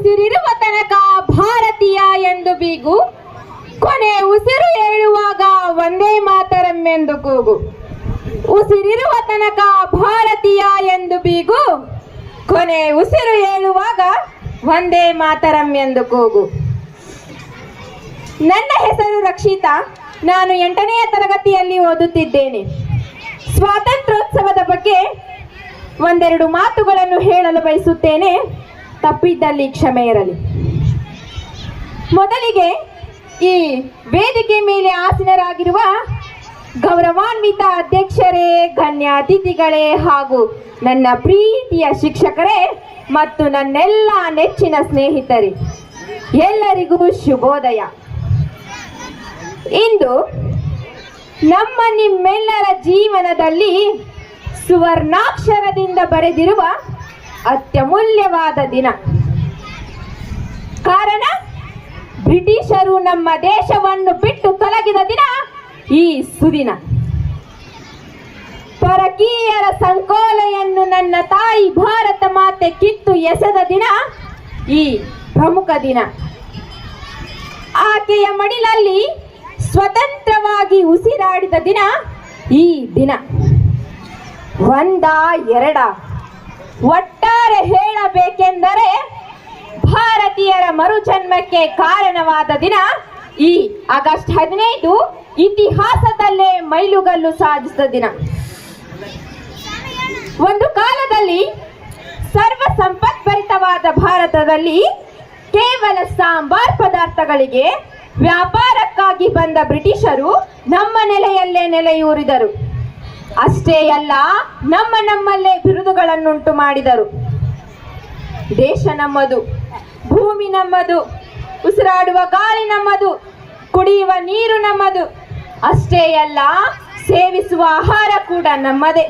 ಉಸಿರಿರುವ ತನಕ ಭಾರತೀಯ ಎಂದು ಬೀಗು, ಕೊನೆ ಉಸಿರು ಹೇಳುವಾಗ ವಂದೇ ಮಾತರಂ ಎಂದು ಕೂಗು. ಉಸಿರಿರುವ ತನಕ ಭಾರತೀಯ ಎಂದು ಬೀಗು, ಕೊನೆ ಉಸಿರು ಹೇಳುವಾಗ ವಂದೇ ಮಾತರಂ ಎಂದು ಕೂಗು. ನನ್ನ ಹೆಸರು ರಕ್ಷಿತಾ. ನಾನು 8ನೆಯ ತರಗತಿಯಲ್ಲಿ ಓದುತ್ತಿದ್ದೇನೆ. ಸ್ವಾತಂತ್ರ್ಯೋತ್ಸವದ ಬಗ್ಗೆ ಒಂದೆರಡು ಮಾತುಗಳನ್ನು ಹೇಳಲು ಬಯಸುತ್ತೇನೆ. ತಪ್ಪಿದ್ದಲ್ಲಿ ಕ್ಷಮೆ ಇರಲಿ. ಮೊದಲಿಗೆ ಈ ವೇದಿಕೆ ಮೇಲೆ ಆಸೀನರಾಗಿರುವ ಗೌರವಾನ್ವಿತ ಅಧ್ಯಕ್ಷರೇ, ಗಣ್ಯ ಅತಿಥಿಗಳೇ ಹಾಗೂ ನನ್ನ ಪ್ರೀತಿಯ ಶಿಕ್ಷಕರೇ ಮತ್ತು ನನ್ನೆಲ್ಲ ನೆಚ್ಚಿನ ಸ್ನೇಹಿತರೆ, ಎಲ್ಲರಿಗೂ ಶುಭೋದಯ. ಇಂದು ನಮ್ಮ ನಿಮ್ಮೆಲ್ಲರ ಜೀವನದಲ್ಲಿ ಸುವರ್ಣಾಕ್ಷರದಿಂದ ಬರೆದಿರುವ ಅತ್ಯಮೂಲ್ಯವಾದ ದಿನ. ಕಾರಣ, ಬ್ರಿಟಿಷರು ನಮ್ಮ ದೇಶವನ್ನು ಬಿಟ್ಟು ತೊಲಗಿದ ದಿನ ಈ ಸುದಿನ. ಪರಕೀಯರ ಸಂಕೋಲೆಯನ್ನು ನನ್ನ ತಾಯಿ ಭಾರತ ಮಾತೆ ಕಿತ್ತು ಎಸೆದ ದಿನ ಈ ಪ್ರಮುಖ ದಿನ. ಆಕೆಯ ಮಡಿಲಲ್ಲಿ ಸ್ವತಂತ್ರವಾಗಿ ಉಸಿರಾಡಿದ ದಿನ ಈ ದಿನ. ಒಂದ ಎರಡ, ಒಟ್ಟಾರೆ ಹೇಳಬೇಕೆಂದರೆ ಭಾರತೀಯರ ಮರುಜನ್ಮಕ್ಕೆ ಕಾರಣವಾದ ದಿನ ಈ ಆಗಸ್ಟ್ 15 ಇತಿಹಾಸದಲ್ಲೇ ಮೈಲುಗಲ್ಲು ಸಾಧಿಸಿದ ದಿನ. ಒಂದು ಕಾಲದಲ್ಲಿ ಸರ್ವ ಸಂಪತ್ಭರಿತವಾದ ಭಾರತದಲ್ಲಿ ಕೇವಲ ಸಾಂಬಾರ್ ಪದಾರ್ಥಗಳಿಗೆ ವ್ಯಾಪಾರಕ್ಕಾಗಿ ಬಂದ ಬ್ರಿಟಿಷರು ನಮ್ಮ ನೆಲೆಯಲ್ಲೇ ನೆಲೆಯೂರಿದರು. ಅಷ್ಟೇ ಅಲ್ಲ, ನಮ್ಮಲ್ಲೇ ಬಿರುದುಗಳನ್ನುಂಟು ಮಾಡಿದರು. ದೇಶ ನಮ್ಮದು, ಭೂಮಿ ನಮ್ಮದು, ಉಸಿರಾಡುವ ಗಾಳಿ ನಮ್ಮದು, ಕುಡಿಯುವ ನೀರು ನಮ್ಮದು. ಅಷ್ಟೇ ಅಲ್ಲ, ಸೇವಿಸುವ ಆಹಾರ ಕೂಡ ನಮ್ಮದೇ.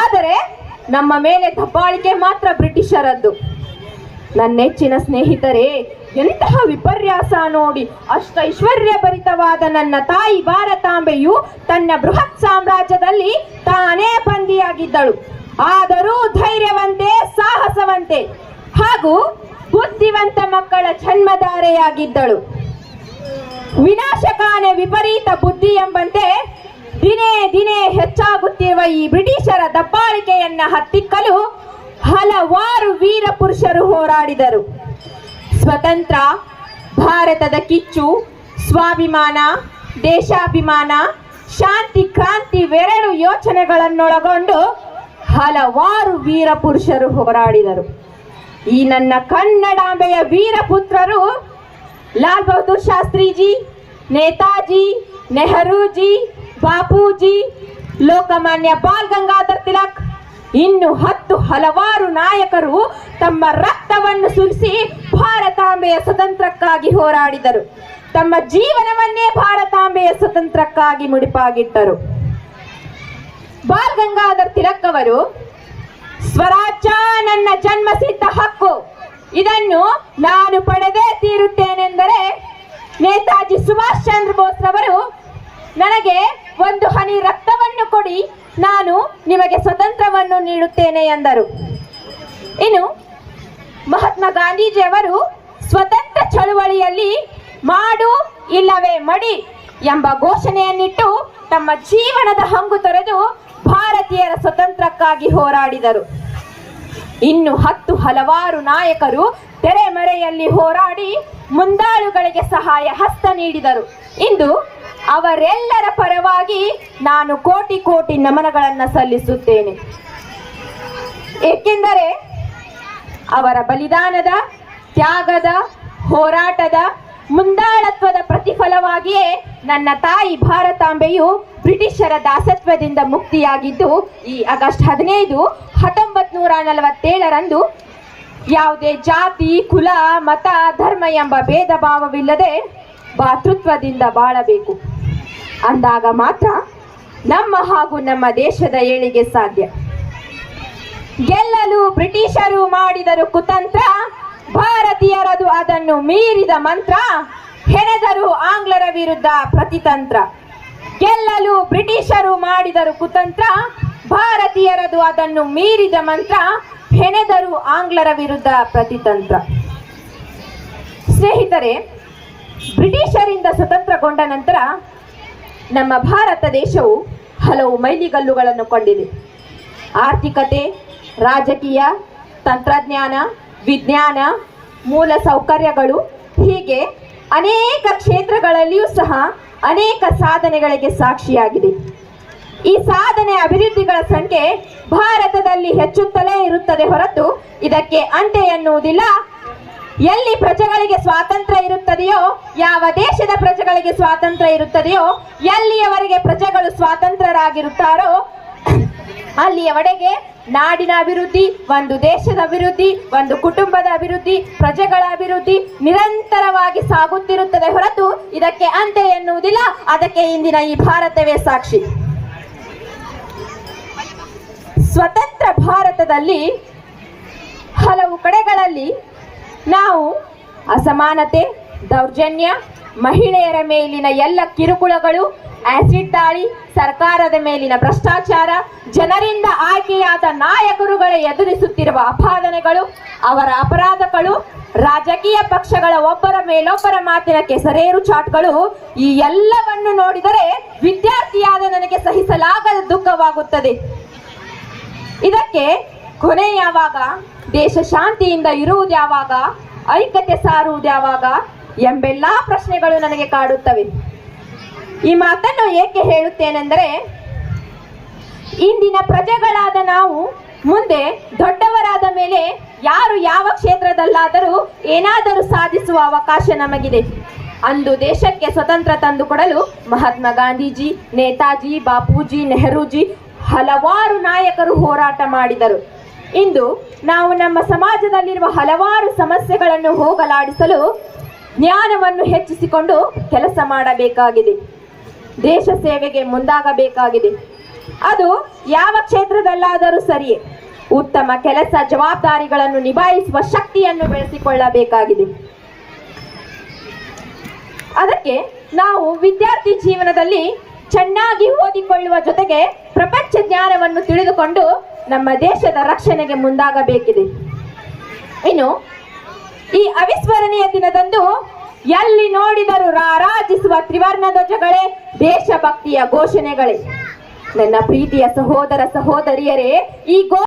ಆದರೆ ನಮ್ಮ ಮೇಲೆ ದಬ್ಬಾಳಿಕೆ ಮಾತ್ರ ಬ್ರಿಟಿಷರದ್ದು. ನನ್ನ ನೆಚ್ಚಿನ ಸ್ನೇಹಿತರೇ, ಎಂತಹ ವಿಪರ್ಯಾಸ ನೋಡಿ! ಅಷ್ಟೈಶ್ವರ್ಯ ಭರಿತವಾದ ನನ್ನ ತಾಯಿ ಭಾರತಾಂಬೆಯು ತನ್ನ ಬೃಹತ್ ಸಾಮ್ರಾಜ್ಯದಲ್ಲಿ ತಾನೇ ಬಂದಿಯಾಗಿದ್ದಳು. ಆದರೂ ಧೈರ್ಯವಂತೆ, ಸಾಹಸವಂತೆ ಹಾಗೂ ಬುದ್ಧಿವಂತ ಮಕ್ಕಳ ಜನ್ಮಧಾರೆಯಾಗಿದ್ದಳು. ವಿನಾಶಕಾನೆ ವಿಪರೀತ ಬುದ್ಧಿ ಎಂಬಂತೆ ದಿನೇ ದಿನೇ ಹೆಚ್ಚಾಗುತ್ತಿರುವ ಈ ಬ್ರಿಟಿಷರ ದಬ್ಬಾಳಿಕೆಯನ್ನ ಹತ್ತಿಕ್ಕಲು ಹಲವಾರು ವೀರ ಪುರುಷರು ಹೋರಾಡಿದರು. ಸ್ವತಂತ್ರ ಭಾರತದ ಕಿಚ್ಚು, ಸ್ವಾಭಿಮಾನ, ದೇಶಾಭಿಮಾನ, ಶಾಂತಿ, ಕ್ರಾಂತಿ ಇವೆರಡು ಯೋಚನೆಗಳನ್ನೊಳಗೊಂಡು ಹಲವಾರು ವೀರ ಪುರುಷರು ಹೋರಾಡಿದರು. ಈ ನನ್ನ ಕನ್ನಡಾಂಬೆಯ ವೀರಪುತ್ರರು ಲಾಲ್ ಬಹದ್ದೂರ್ ಶಾಸ್ತ್ರೀಜಿ, ನೇತಾಜಿ, ನೆಹರೂಜಿ, ಬಾಪೂಜಿ, ಲೋಕಮಾನ್ಯ ಬಾಲ್ ಗಂಗಾಧರ್ ತಿಲಕ್, ಇನ್ನು ಹಲವಾರು ನಾಯಕರು ತಮ್ಮ ರಕ್ತವನ್ನು ಸುರಿಸಿ ಭಾರತಾಂಬೆಯ ಸ್ವತಂತ್ರಕ್ಕಾಗಿ ಹೋರಾಡಿದರು. ತಮ್ಮ ಜೀವನವನ್ನೇ ಭಾರತಾಂಬೆಯ ಸ್ವತಂತ್ರಕ್ಕಾಗಿ ಮುಡಿಪಾಗಿಟ್ಟರು. ಬಾಲ್ ಗಂಗಾಧರ್ ತಿಲಕ್ ಅವರು ಸ್ವರಾಜ್ಯ ನನ್ನ ಜನ್ಮಸಿದ್ಧ ಹಕ್ಕು, ಇದನ್ನು ನಾನು ಪಡೆದೇ ತೀರುತ್ತೇನೆಂದರೆ, ನೇತಾಜಿ ಸುಭಾಷ್ ಚಂದ್ರ ಬೋಸ್ ರವರು ನನಗೆ ಒಂದು ಹನಿ ರಕ್ತವನ್ನು ಕೊಡಿ, ನಾನು ನಿಮಗೆ ಸ್ವತಂತ್ರವನ್ನು ನೀಡುತ್ತೇನೆ ಎಂದರು. ಇನ್ನು ಮಹಾತ್ಮ ಗಾಂಧೀಜಿಯವರು ಸ್ವತಂತ್ರ ಚಳುವಳಿಯಲ್ಲಿ ಮಾಡು ಇಲ್ಲವೇ ಮಡಿ ಎಂಬ ಘೋಷಣೆಯನ್ನಿಟ್ಟು ತಮ್ಮ ಜೀವನದ ಹಂಗು ತೊರೆದು ಭಾರತೀಯರ ಸ್ವತಂತ್ರಕ್ಕಾಗಿ ಹೋರಾಡಿದರು. ಇನ್ನು ಹಲವಾರು ನಾಯಕರು ತೆರೆಮರೆಯಲ್ಲಿ ಹೋರಾಡಿ ಮುಂದಾಳುಗಳಿಗೆ ಸಹಾಯ ಹಸ್ತ ನೀಡಿದರು. ಇಂದು ಅವರೆಲ್ಲರ ಪರವಾಗಿ ನಾನು ಕೋಟಿ ಕೋಟಿ ನಮನಗಳನ್ನು ಸಲ್ಲಿಸುತ್ತೇನೆ. ಏಕೆಂದರೆ ಅವರ ಬಲಿದಾನದ, ತ್ಯಾಗದ, ಹೋರಾಟದ, ಮುಂದಾಳತ್ವದ ಪ್ರತಿಫಲವಾಗಿಯೇ ನನ್ನ ತಾಯಿ ಭಾರತಾಂಬೆಯು ಬ್ರಿಟಿಷರ ದಾಸತ್ವದಿಂದ ಮುಕ್ತಿಯಾಗಿದ್ದು ಈ ಆಗಸ್ಟ್ 15, 1947ರಂದು ಯಾವುದೇ ಜಾತಿ, ಕುಲ, ಮತ, ಧರ್ಮ ಎಂಬ ಭೇದ ಭಾವವಿಲ್ಲದೆ ಭಾತೃತ್ವದಿಂದ ಬಾಳಬೇಕು. ಅಂದಾಗ ಮಾತ್ರ ನಮ್ಮ ಹಾಗೂ ನಮ್ಮ ದೇಶದ ಏಳಿಗೆ ಸಾಧ್ಯ. ಗೆಲ್ಲಲು ಬ್ರಿಟಿಷರು ಮಾಡಿದರು ಕುತಂತ್ರ, ಭಾರತೀಯರದು ಅದನ್ನು ಮೀರಿದ ಮಂತ್ರ, ಹೆಣೆದರು ಆಂಗ್ಲರ ವಿರುದ್ಧ ಪ್ರತಿತಂತ್ರ. ಗೆಲ್ಲಲು ಬ್ರಿಟಿಷರು ಮಾಡಿದರು ಕುತಂತ್ರ, ಭಾರತೀಯರದು ಅದನ್ನು ಮೀರಿದ ಮಂತ್ರ, ಹೆಣೆದರು ಆಂಗ್ಲರ ವಿರುದ್ಧ ಪ್ರತಿತಂತ್ರ. ಸ್ನೇಹಿತರೆ, ಬ್ರಿಟಿಷರಿಂದ ಸ್ವತಂತ್ರಗೊಂಡ ನಂತರ ನಮ್ಮ ಭಾರತ ದೇಶವು ಹಲವು ಮೈಲಿಗಲ್ಲುಗಳನ್ನು ಕಂಡಿದೆ. ಆರ್ಥಿಕತೆ, ರಾಜಕೀಯ, ತಂತ್ರಜ್ಞಾನ, ವಿಜ್ಞಾನ, ಮೂಲ ಸೌಕರ್ಯಗಳು ಹೀಗೆ ಅನೇಕ ಕ್ಷೇತ್ರಗಳಲ್ಲಿಯೂ ಸಹ ಅನೇಕ ಸಾಧನೆಗಳಿಗೆ ಸಾಕ್ಷಿಯಾಗಿದೆ. ಈ ಸಾಧನೆ ಅಭಿವೃದ್ಧಿಗಳ ಸಂಖ್ಯೆ ಭಾರತದಲ್ಲಿ ಹೆಚ್ಚುತ್ತಲೇ ಇರುತ್ತದೆ ಹೊರತು ಇದಕ್ಕೆ ಅಂತ್ಯ ಎನ್ನುವುದಿಲ್ಲ. ಎಲ್ಲಿ ಪ್ರಜೆಗಳಿಗೆ ಸ್ವಾತಂತ್ರ್ಯ ಇರುತ್ತದೆಯೋ, ಯಾವ ದೇಶದ ಪ್ರಜೆಗಳಿಗೆ ಸ್ವಾತಂತ್ರ್ಯ ಇರುತ್ತದೆಯೋ, ಎಲ್ಲಿಯವರೆಗೆ ಪ್ರಜೆಗಳು ಸ್ವಾತಂತ್ರ್ಯರಾಗಿರುತ್ತಾರೋ ಅಲ್ಲಿಯವರೆಗೆ ನಾಡಿನ ಅಭಿವೃದ್ಧಿ, ಒಂದು ದೇಶದ ಅಭಿವೃದ್ಧಿ, ಒಂದು ಕುಟುಂಬದ ಅಭಿವೃದ್ಧಿ, ಪ್ರಜೆಗಳ ಅಭಿವೃದ್ಧಿ ನಿರಂತರವಾಗಿ ಸಾಗುತ್ತಿರುತ್ತದೆ ಹೊರತು ಇದಕ್ಕೆ ಅಂತ್ಯ ಎನ್ನುವುದಿಲ್ಲ. ಅದಕ್ಕೆ ಇಂದಿನ ಈ ಭಾರತವೇ ಸಾಕ್ಷಿ. ಸ್ವತಂತ್ರ ಭಾರತದಲ್ಲಿ ಹಲವು ಕಡೆಗಳಲ್ಲಿ ನಾವು ಅಸಮಾನತೆ, ದೌರ್ಜನ್ಯ, ಮಹಿಳೆಯರ ಮೇಲಿನ ಎಲ್ಲ ಕಿರುಕುಳಗಳು, ಆಸಿಡ್ ದಾಳಿ, ಸರ್ಕಾರದ ಮೇಲಿನ ಭ್ರಷ್ಟಾಚಾರ, ಜನರಿಂದ ಆಯ್ಕೆಯಾದ ನಾಯಕರುಗಳೇ ಎದುರಿಸುತ್ತಿರುವ ಅಪಾದನೆಗಳು, ಅವರ ಅಪರಾಧಗಳು, ರಾಜಕೀಯ ಪಕ್ಷಗಳ ಒಬ್ಬರ ಮೇಲೊಬ್ಬರ ಮಾತಿನ ಕೆಸರೇರು ಚಾಟ್ಗಳು, ಈ ಎಲ್ಲವನ್ನು ನೋಡಿದರೆ ವಿದ್ಯಾರ್ಥಿಯಾದ ನನಗೆ ಸಹಿಸಲಾಗದ ದುಃಖವಾಗುತ್ತದೆ. ಇದಕ್ಕೆ ಕೊನೆ ಯಾವಾಗ? ದೇಶ ಶಾಂತಿಯಿಂದ ಇರುವುದು ಯಾವಾಗ? ಐಕ್ಯತೆ ಸಾರುವುದು ಯಾವಾಗ ಎಂಬೆಲ್ಲ ಪ್ರಶ್ನೆಗಳು ನನಗೆ ಕಾಡುತ್ತವೆ. ಈ ಮಾತನ್ನು ಏಕೆ ಹೇಳುತ್ತೇನೆಂದರೆ, ಇಂದಿನ ಪ್ರಜೆಗಳಾದ ನಾವು ಮುಂದೆ ದೊಡ್ಡವರಾದ ಮೇಲೆ ಯಾರು ಯಾವ ಕ್ಷೇತ್ರದಲ್ಲಾದರೂ ಏನಾದರೂ ಸಾಧಿಸುವ ಅವಕಾಶ ನಮಗಿದೆ. ಅಂದು ದೇಶಕ್ಕೆ ಸ್ವತಂತ್ರ ತಂದುಕೊಡಲು ಮಹಾತ್ಮ ಗಾಂಧೀಜಿ, ನೇತಾಜಿ, ಬಾಪೂಜಿ, ನೆಹರೂಜಿ ಹಲವಾರು ನಾಯಕರು ಹೋರಾಟ ಮಾಡಿದರು. ಇಂದು ನಾವು ನಮ್ಮ ಸಮಾಜದಲ್ಲಿರುವ ಹಲವಾರು ಸಮಸ್ಯೆಗಳನ್ನು ಹೋಗಲಾಡಿಸಲು ಜ್ಞಾನವನ್ನು ಹೆಚ್ಚಿಸಿಕೊಂಡು ಕೆಲಸ ಮಾಡಬೇಕಾಗಿದೆ. ದೇಶ ಸೇವೆಗೆ ಮುಂದಾಗಬೇಕಾಗಿದೆ. ಅದು ಯಾವ ಕ್ಷೇತ್ರದಲ್ಲಾದರೂ ಸರಿಯೇ, ಉತ್ತಮ ಕೆಲಸ, ಜವಾಬ್ದಾರಿಗಳನ್ನು ನಿಭಾಯಿಸುವ ಶಕ್ತಿಯನ್ನು ಬೆಳೆಸಿಕೊಳ್ಳಬೇಕಾಗಿದೆ. ಅದಕ್ಕೆ ನಾವು ವಿದ್ಯಾರ್ಥಿ ಜೀವನದಲ್ಲಿ ಚೆನ್ನಾಗಿ ಓದಿಕೊಳ್ಳುವ ಜೊತೆಗೆ ಪ್ರಪಂಚ ಜ್ಞಾನವನ್ನು ತಿಳಿದುಕೊಂಡು ನಮ್ಮ ದೇಶದ ರಕ್ಷಣೆಗೆ ಮುಂದಾಗಬೇಕಿದೆ. ಇನ್ನು ಈ ಅವಿಸ್ಮರಣೀಯ ದಿನದಂದು ಎಲ್ಲಿ ನೋಡಿದರೂ ರಾರಾಜಿಸುವ ತ್ರಿವರ್ಣ ಧ್ವಜಗಳೇ, ದೇಶಭಕ್ತಿಯ ಘೋಷಣೆಗಳೇ. ನನ್ನ ಪ್ರೀತಿಯ ಸಹೋದರ ಸಹೋದರಿಯರೇ, ಈ